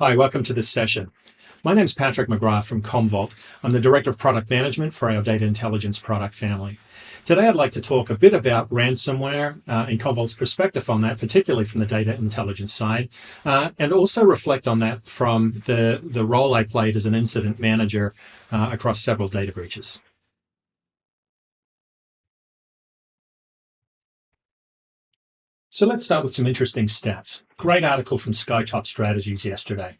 Hi, welcome to this session. My name is Patrick McGrath from Commvault. I'm the Director of Product Management for our Data Intelligence product family. Today I'd like to talk a bit about ransomware and Commvault's perspective on that, particularly from the data intelligence side, and also reflect on that from the role I played as an incident manager across several data breaches. So let's start with some interesting stats. Great article from Skytop Strategies yesterday.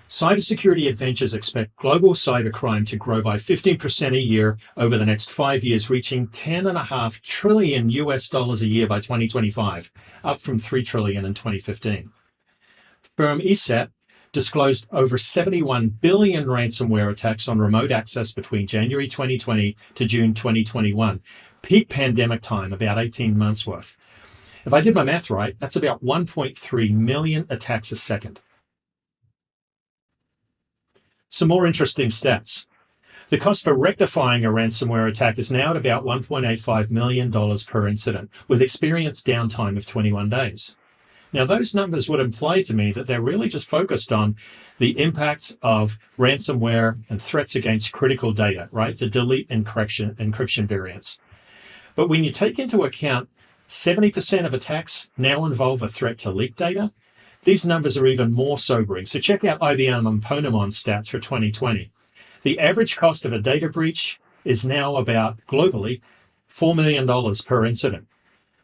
Cybersecurity adventures expect global cybercrime to grow by 15% a year over the next 5 years, reaching $10.5 trillion a year by 2025, up from $3 trillion in 2015. Firm ESET disclosed over 71 billion ransomware attacks on remote access between January 2020 to June 2021, peak pandemic time, about 18 months worth. If I did my math right, that's about 1.3 million attacks a second. Some more interesting stats. The cost for rectifying a ransomware attack is now at about $1.85 million per incident, with experienced downtime of 21 days. Now, those numbers would imply to me that they're really just focused on the impacts of ransomware and threats against critical data, right? The delete encryption variants. But when you take into account 70% of attacks now involve a threat to leak data, these numbers are even more sobering. So check out IBM and Ponemon stats for 2020. The average cost of a data breach is now about, globally, $4 million per incident.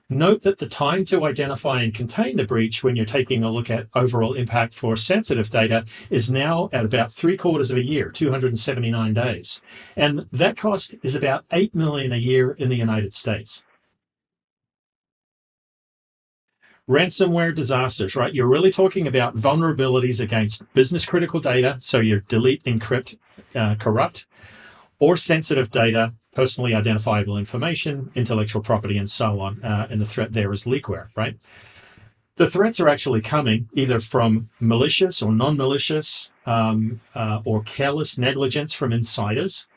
Note that the time to identify and contain the breach when you're taking a look at overall impact for sensitive data is now at about 3/4 of a year, 279 days. And that cost is about $8 million a year in the United States. Ransomware disasters, right? You're really talking about vulnerabilities against business critical data, so your delete, encrypt, corrupt, or sensitive data, personally identifiable information, intellectual property, and so on. And the threat there is leakware, right? The threats are actually coming either from malicious or non-malicious or careless negligence from insiders,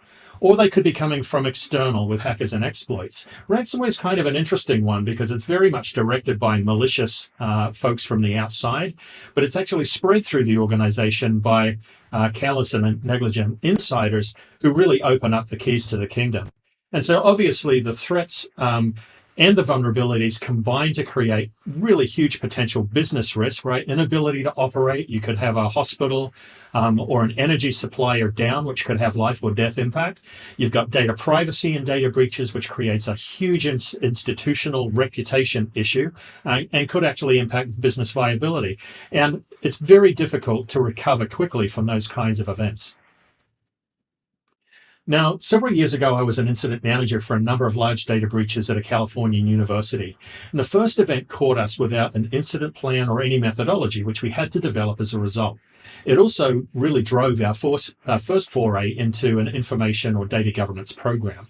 or they could be coming from external with hackers and exploits. Ransomware is kind of an interesting one because it's very much directed by malicious folks from the outside, but it's actually spread through the organization by careless and negligent insiders who really open up the keys to the kingdom. And so obviously the threats and the vulnerabilities combine to create really huge potential business risk, right? Inability to operate. You could have a hospital or an energy supplier down, which could have life or death impact. You've got data privacy and data breaches, which creates a huge institutional reputation issue and could actually impact business viability. And it's very difficult to recover quickly from those kinds of events. Now, several years ago, I was an incident manager for a number of large data breaches at a Californian university. And the first event caught us without an incident plan or any methodology, which we had to develop as a result. It also really drove our first foray into an information or data governance program.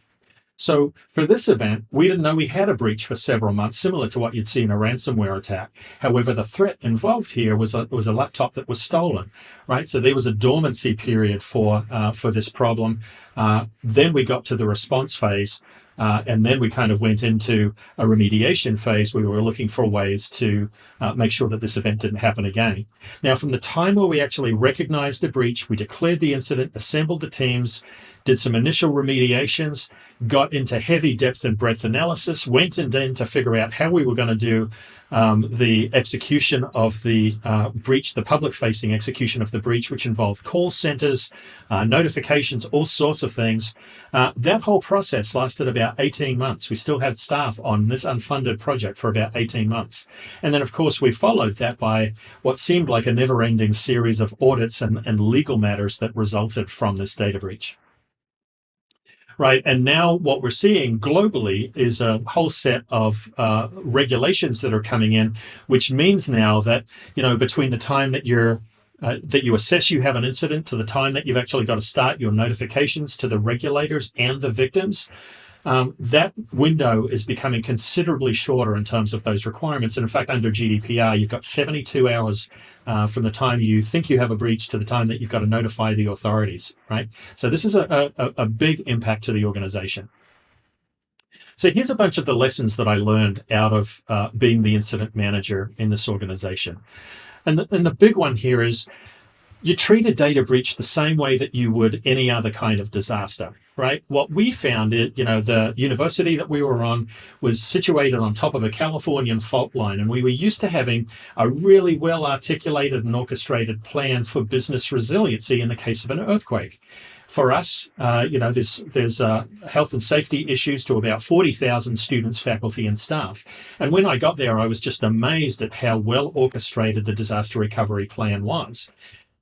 So for this event, we didn't know we had a breach for several months, similar to what you'd see in a ransomware attack. However, the threat involved here was a laptop that was stolen, right? So there was a dormancy period for this problem. Then we got to the response phase, and then we kind of went into a remediation phase where we were looking for ways to make sure that this event didn't happen again. Now, from the time where we actually recognized the breach, we declared the incident, assembled the teams, did some initial remediations, got into heavy depth and breadth analysis, went in then to figure out how we were going to do the execution of the breach, the public-facing execution of the breach, which involved call centers, notifications, all sorts of things. That whole process lasted about 18 months. We still had staff on this unfunded project for about 18 months. And then, of course, we followed that by what seemed like a never-ending series of audits and legal matters that resulted from this data breach. Right. And now what we're seeing globally is a whole set of regulations that are coming in, which means now that, between the time that you assess you have an incident to the time that you've actually got to start your notifications to the regulators and the victims, that window is becoming considerably shorter in terms of those requirements. And in fact, under GDPR, you've got 72 hours from the time you think you have a breach to the time that you've got to notify the authorities, right? So this is a big impact to the organization. So here's a bunch of the lessons that I learned out of being the incident manager in this organization. And the big one here is You treat a data breach the same way that you would any other kind of disaster, right? What we found, the university that we were on was situated on top of a Californian fault line, and we were used to having a really well articulated and orchestrated plan for business resiliency in the case of an earthquake. For us, there's health and safety issues to about 40,000 students, faculty, and staff. And when I got there, I was just amazed at how well orchestrated the disaster recovery plan was.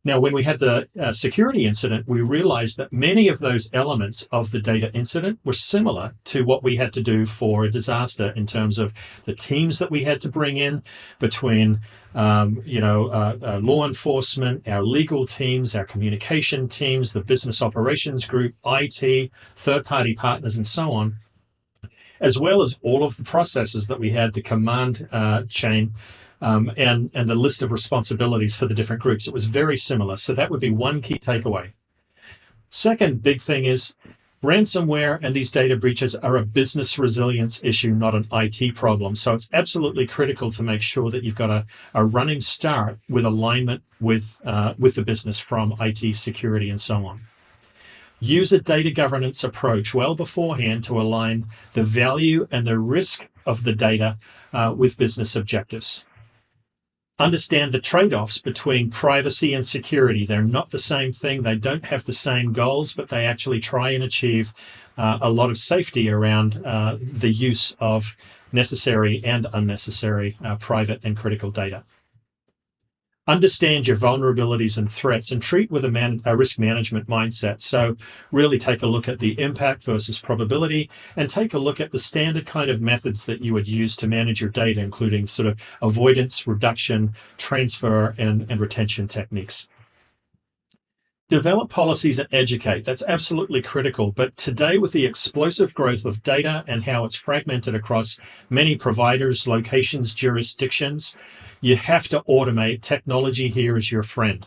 Now, when we had the security incident, we realized that many of those elements of the data incident were similar to what we had to do for a disaster in terms of the teams that we had to bring in between, law enforcement, our legal teams, our communication teams, the business operations group, IT, third-party partners, and so on, as well as all of the processes that we had, the command chain, and the list of responsibilities for the different groups. It was very similar. So that would be one key takeaway. Second big thing is ransomware and these data breaches are a business resilience issue, not an IT problem. So it's absolutely critical to make sure that you've got a running start with alignment with the business from IT, security, and so on. Use a data governance approach well beforehand to align the value and the risk of the data with business objectives. Understand the trade-offs between privacy and security. They're not the same thing. They don't have the same goals, but they actually try and achieve a lot of safety around the use of necessary and unnecessary private and critical data. Understand your vulnerabilities and threats and treat with a risk management mindset. So really take a look at the impact versus probability and take a look at the standard kind of methods that you would use to manage your data, including sort of avoidance, reduction, transfer, and retention techniques. Develop policies and educate. That's absolutely critical. But today, with the explosive growth of data and how it's fragmented across many providers, locations, jurisdictions, you have to automate. Technology here is your friend.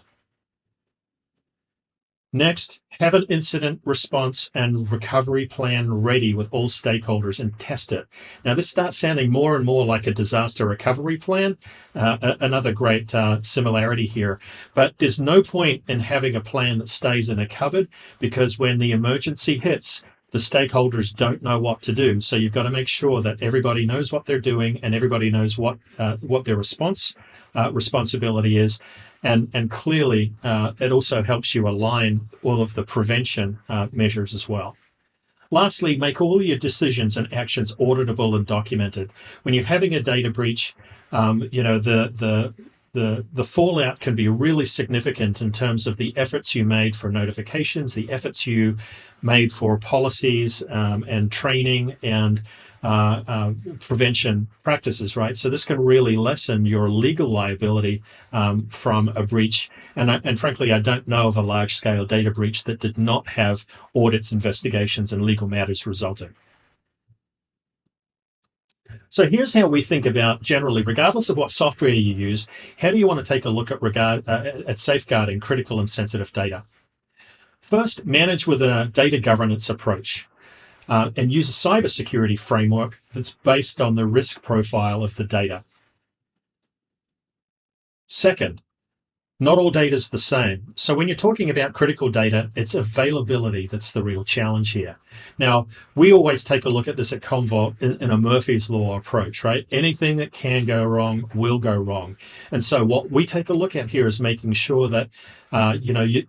Next, have an incident response and recovery plan ready with all stakeholders and test it. Now, this starts sounding more and more like a disaster recovery plan, another great similarity here. But there's no point in having a plan that stays in a cupboard, because when the emergency hits, the stakeholders don't know what to do. So you've got to make sure that everybody knows what they're doing and everybody knows what their responsibility is. And clearly, it also helps you align all of the prevention measures as well. Lastly, make all your decisions and actions auditable and documented. When you're having a data breach, the fallout can be really significant in terms of the efforts you made for notifications, the efforts you made for policies and training and prevention practices, right? So this can really lessen your legal liability from a breach. And frankly, I don't know of a large-scale data breach that did not have audits, investigations, and legal matters resulting. So here's how we think about generally, regardless of what software you use, how do you want to take a look at safeguarding critical and sensitive data? First, manage with a data governance approach. And use a cybersecurity framework that's based on the risk profile of the data. Second, not all data is the same. So when you're talking about critical data, it's availability that's the real challenge here. Now, we always take a look at this at Commvault in a Murphy's Law approach, right? Anything that can go wrong will go wrong. And so what we take a look at here is making sure that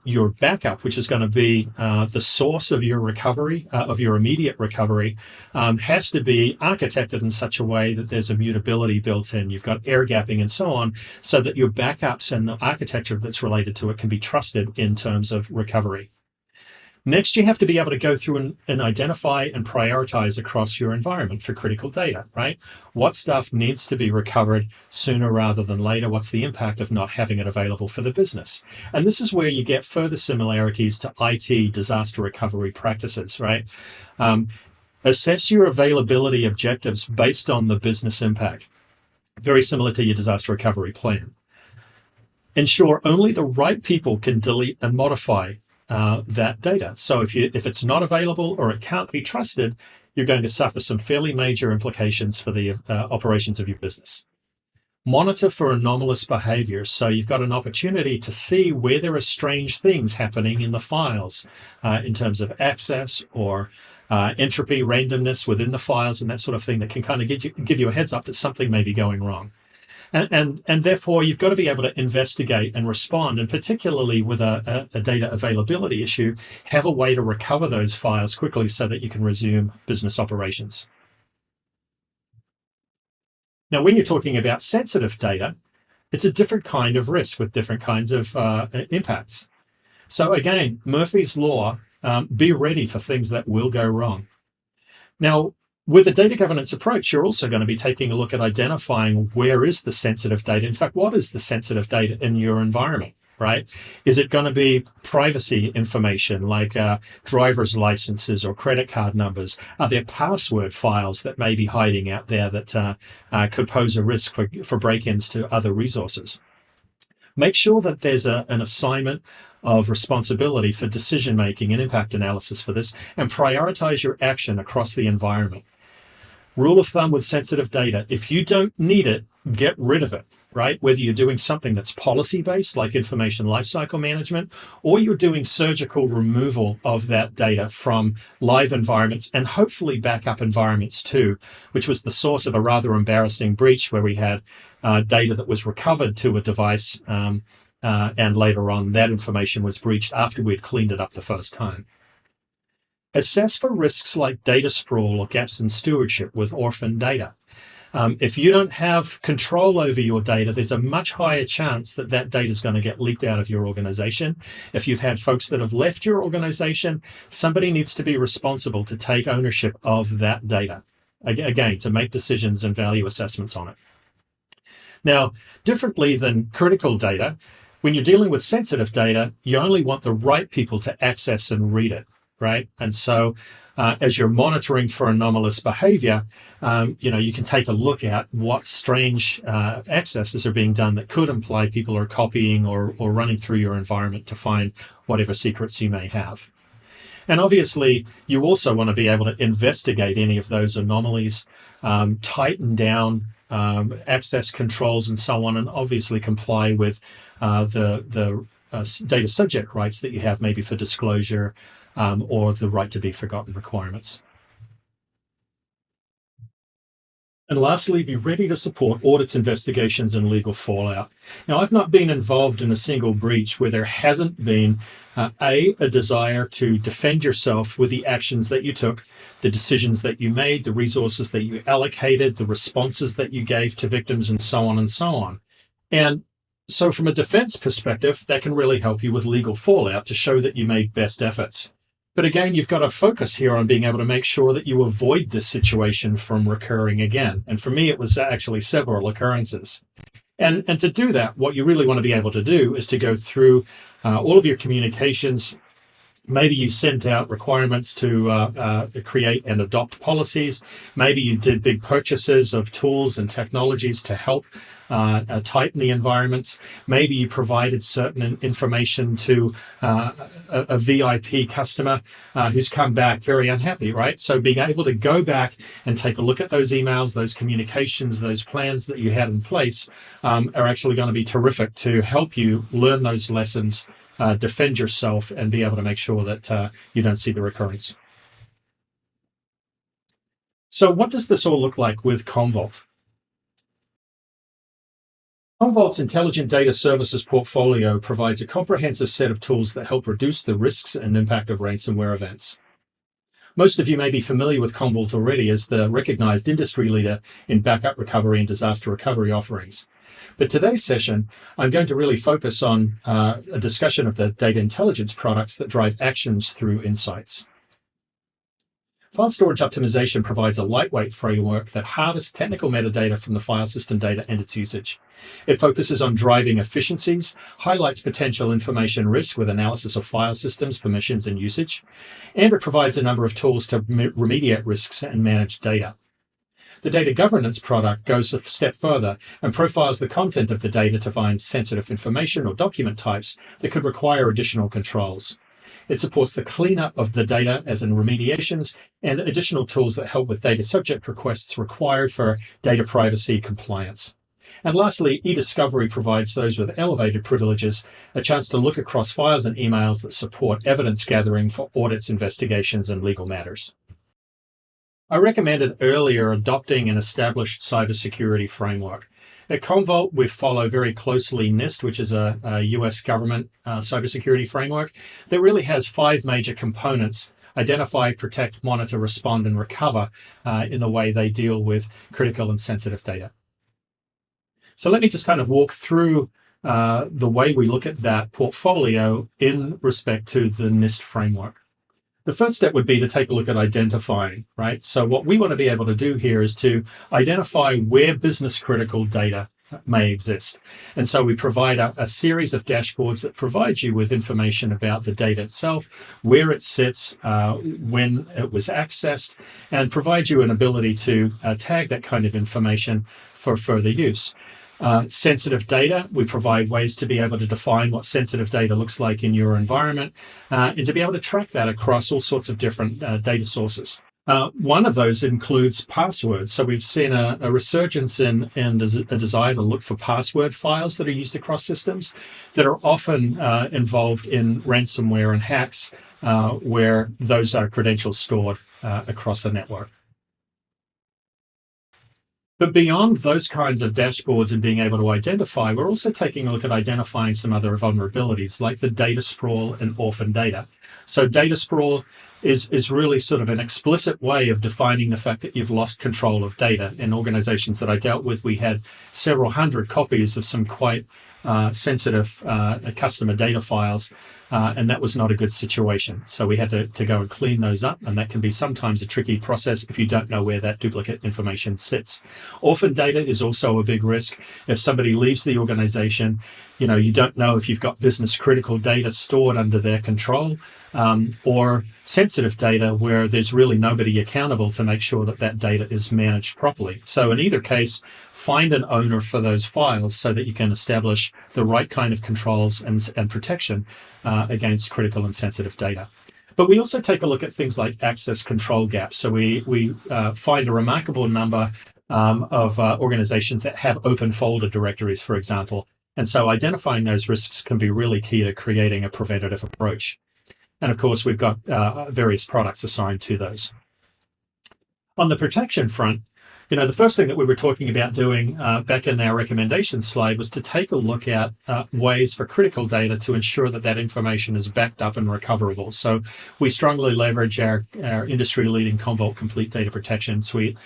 your backup, which is going to be the source of your recovery, of your immediate recovery, has to be architected in such a way that there's immutability built in. You've got air gapping and so on, so that your backups and the architecture that's related to it can be trusted in terms of recovery. Next, you have to be able to go through and identify and prioritize across your environment for critical data, right? What stuff needs to be recovered sooner rather than later? What's the impact of not having it available for the business? And this is where you get further similarities to IT disaster recovery practices, right? Assess your availability objectives based on the business impact, very similar to your disaster recovery plan. Ensure only the right people can delete and modify that data. So if it's not available or it can't be trusted, you're going to suffer some fairly major implications for the operations of your business. Monitor for anomalous behavior. So you've got an opportunity to see where there are strange things happening in the files in terms of access or entropy, randomness within the files, and that sort of thing that can kind of give you a heads up that something may be going wrong. And therefore, you've got to be able to investigate and respond, and particularly with a data availability issue, have a way to recover those files quickly so that you can resume business operations. Now, when you're talking about sensitive data, it's a different kind of risk with different kinds of impacts. So again, Murphy's Law, be ready for things that will go wrong. Now, with a data governance approach, you're also going to be taking a look at identifying where is the sensitive data. In fact, what is the sensitive data in your environment, right? Is it going to be privacy information like driver's licenses or credit card numbers? Are there password files that may be hiding out there that could pose a risk for break-ins to other resources? Make sure that there's an assignment of responsibility for decision-making and impact analysis for this, and prioritize your action across the environment. Rule of thumb with sensitive data, if you don't need it, get rid of it, right? Whether you're doing something that's policy-based, like information lifecycle management, or you're doing surgical removal of that data from live environments and hopefully backup environments too, which was the source of a rather embarrassing breach where we had data that was recovered to a device and later on that information was breached after we'd cleaned it up the first time. Assess for risks like data sprawl or gaps in stewardship with orphan data. If you don't have control over your data, there's a much higher chance that that data is going to get leaked out of your organization. If you've had folks that have left your organization, somebody needs to be responsible to take ownership of that data, again, to make decisions and value assessments on it. Now, differently than critical data, when you're dealing with sensitive data, you only want the right people to access and read it, right? And so as you're monitoring for anomalous behavior, you can take a look at what strange accesses are being done that could imply people are copying or running through your environment to find whatever secrets you may have. And obviously, you also want to be able to investigate any of those anomalies, tighten down access controls and so on, and obviously comply with the data subject rights that you have, maybe for disclosure or the right to be forgotten requirements. And lastly, be ready to support audits, investigations, and legal fallout. Now, I've not been involved in a single breach where there hasn't been a desire to defend yourself with the actions that you took, the decisions that you made, the resources that you allocated, the responses that you gave to victims, and so on and so on. And so from a defense perspective, that can really help you with legal fallout to show that you made best efforts. But again, you've got to focus here on being able to make sure that you avoid this situation from recurring again. And for me, it was actually several occurrences. And to do that, what you really want to be able to do is to go through all of your communications. Maybe you sent out requirements to create and adopt policies. Maybe you did big purchases of tools and technologies to help tighten the environments. Maybe you provided certain information to a VIP customer who's come back very unhappy, right? So being able to go back and take a look at those emails, those communications, those plans that you had in place are actually going to be terrific to help you learn those lessons, defend yourself, and be able to make sure that you don't see the recurrence. So what does this all look like with Commvault? Commvault's Intelligent Data Services portfolio provides a comprehensive set of tools that help reduce the risks and impact of ransomware events. Most of you may be familiar with Commvault already as the recognized industry leader in backup recovery and disaster recovery offerings. But today's session, I'm going to really focus on a discussion of the data intelligence products that drive actions through insights. File storage optimization provides a lightweight framework that harvests technical metadata from the file system data and its usage. It focuses on driving efficiencies, highlights potential information risk with analysis of file systems, permissions, and usage, and it provides a number of tools to remediate risks and manage data. The data governance product goes a step further and profiles the content of the data to find sensitive information or document types that could require additional controls. It supports the cleanup of the data, as in remediations, and additional tools that help with data subject requests required for data privacy compliance. And lastly, e-discovery provides those with elevated privileges a chance to look across files and emails that support evidence gathering for audits, investigations, and legal matters. I recommended earlier adopting an established cybersecurity framework. At Commvault, we follow very closely NIST, which is a US government cybersecurity framework that really has 5 major components: identify, protect, monitor, respond, and recover in the way they deal with critical and sensitive data. So let me just kind of walk through the way we look at that portfolio in respect to the NIST framework. The first step would be to take a look at identifying, right? So what we want to be able to do here is to identify where business critical data may exist. And so we provide a series of dashboards that provide you with information about the data itself, where it sits, when it was accessed, and provide you an ability to tag that kind of information for further use. Sensitive data, we provide ways to be able to define what sensitive data looks like in your environment and to be able to track that across all sorts of different data sources. One of those includes passwords. So we've seen a resurgence in a desire to look for password files that are used across systems that are often involved in ransomware and hacks where those are credentials stored across the network. But beyond those kinds of dashboards and being able to identify, we're also taking a look at identifying some other vulnerabilities like the data sprawl and orphan data. So data sprawl is really sort of an explicit way of defining the fact that you've lost control of data. In organizations that I dealt with, we had several hundred copies of some quite sensitive customer data files, and that was not a good situation. So we had to go and clean those up, and that can be sometimes a tricky process if you don't know where that duplicate information sits. Orphan data is also a big risk. If somebody leaves the organization, you don't know if you've got business critical data stored under their control, or sensitive data where there's really nobody accountable to make sure that that data is managed properly. So in either case, find an owner for those files so that you can establish the right kind of controls and protection against critical and sensitive data. But we also take a look at things like access control gaps. So we find a remarkable number of organizations that have open folder directories, for example. And so identifying those risks can be really key to creating a preventative approach. And of course, we've got various products assigned to those. On the protection front, the first thing that we were talking about doing back in our recommendation slide was to take a look at ways for critical data to ensure that that information is backed up and recoverable. So we strongly leverage our industry-leading Commvault Complete Data Protection Suite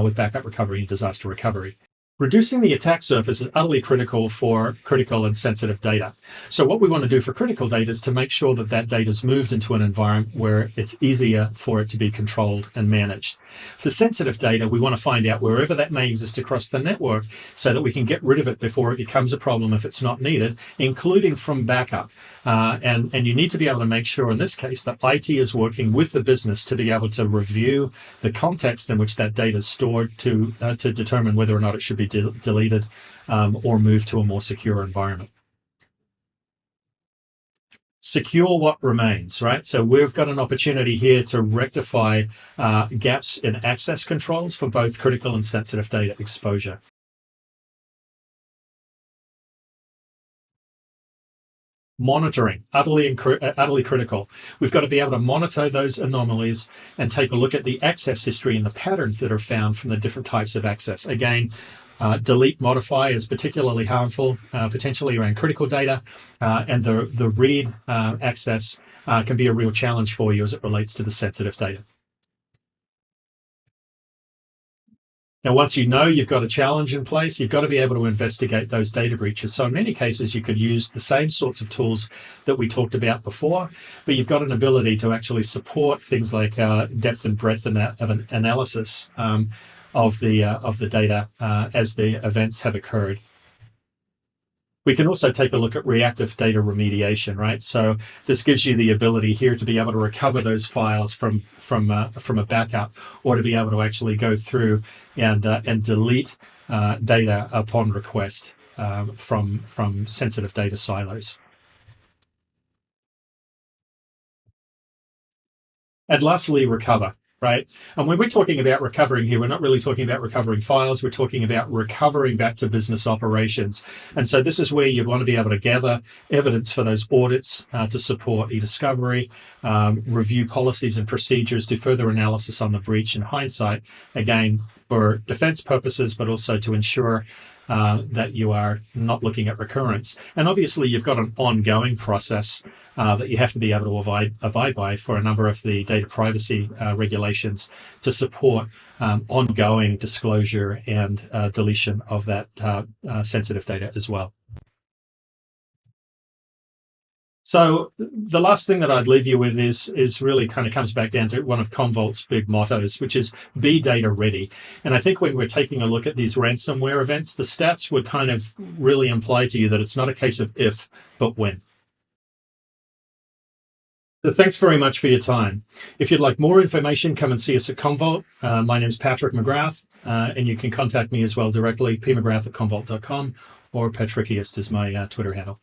with backup recovery and disaster recovery. Reducing the attack surface is utterly critical for critical and sensitive data. So what we want to do for critical data is to make sure that that data is moved into an environment where it's easier for it to be controlled and managed. For sensitive data, we want to find out wherever that may exist across the network so that we can get rid of it before it becomes a problem if it's not needed, including from backup. And you need to be able to make sure in this case that IT is working with the business to be able to review the context in which that data is stored to determine whether or not it should be deleted or moved to a more secure environment. Secure what remains, right? So we've got an opportunity here to rectify gaps in access controls for both critical and sensitive data exposure. Monitoring, utterly critical. We've got to be able to monitor those anomalies and take a look at the access history and the patterns that are found from the different types of access. Again, delete modify is particularly harmful, potentially around critical data, and the read access can be a real challenge for you as it relates to the sensitive data. Now, once you know you've got a challenge in place, you've got to be able to investigate those data breaches. So in many cases, you could use the same sorts of tools that we talked about before, but you've got an ability to actually support things like depth and breadth of an analysis of the data as the events have occurred. We can also take a look at reactive data remediation, right? So this gives you the ability here to be able to recover those files from a backup, or to be able to actually go through and delete data upon request from sensitive data silos. And lastly, recover. right? And when we're talking about recovering here, we're not really talking about recovering files. We're talking about recovering back to business operations. And so this is where you want to be able to gather evidence for those audits to support e-discovery, review policies and procedures, do further analysis on the breach in hindsight, again, for defense purposes, but also to ensure that you are not looking at recurrence. And obviously, you've got an ongoing process that you have to be able to abide by for a number of the data privacy regulations to support ongoing disclosure and deletion of that sensitive data as well. So the last thing that I'd leave you with is really kind of comes back down to one of Commvault's big mottos, which is be data ready. And I think when we're taking a look at these ransomware events, the stats would kind of really imply to you that it's not a case of if, but when. So thanks very much for your time. If you'd like more information, come and see us at Commvault. My name is Patrick McGrath, and you can contact me as well directly, pmcgrath@commvault.com, or Patrickiest is my Twitter handle.